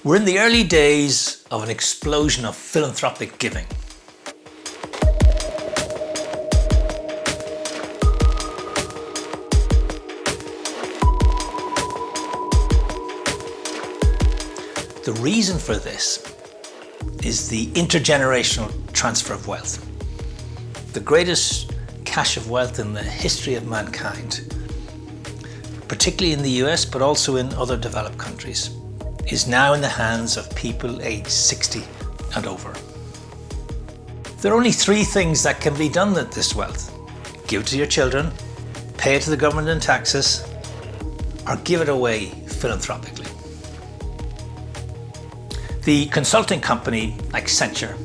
We're in the early days of an explosion of philanthropic giving. The reason for this is the intergenerational transfer of wealth. The greatest cache of wealth in the history of mankind, particularly in the US, but also in other developed countries, is now in the hands of people aged 60 and over. There are only three things that can be done with this wealth: give it to your children, pay it to the government in taxes, or give it away philanthropically. The consulting company Accenture,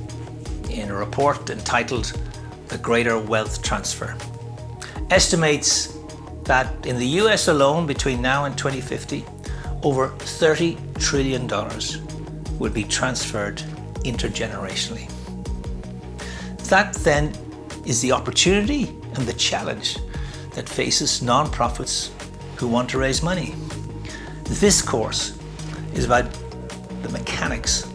in a report entitled The Greater Wealth Transfer, estimates that in the US alone between now and 2050, over $30 trillion will be transferred intergenerationally. That then is the opportunity and the challenge that faces non-profits who want to raise money. This course is about the mechanics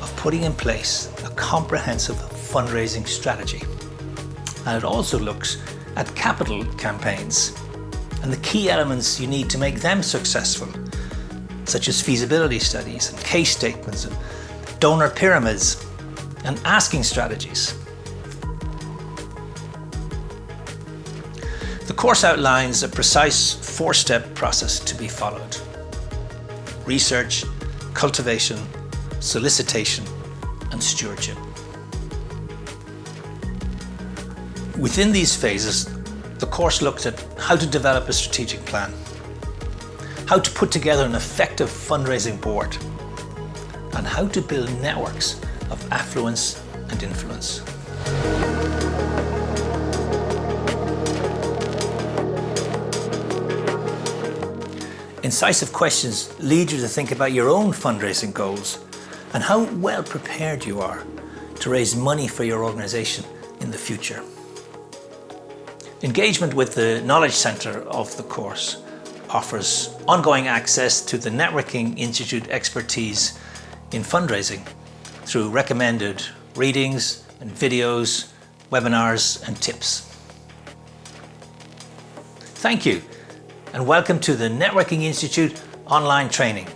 of putting in place a comprehensive fundraising strategy. And it also looks at capital campaigns and the key elements you need to make them successful, such as feasibility studies and case statements and donor pyramids and asking strategies. The course outlines a precise four-step process to be followed: research, cultivation, solicitation, and stewardship. Within these phases, the course looks at how to develop a strategic plan, how to put together an effective fundraising board, and how to build networks of affluence and influence. Incisive questions lead you to think about your own fundraising goals and how well prepared you are to raise money for your organisation in the future. Engagement with the Knowledge Centre of the course offers ongoing access to the Networking Institute expertise in fundraising through recommended readings and videos, webinars and tips. Thank you, and welcome to the Networking Institute online training.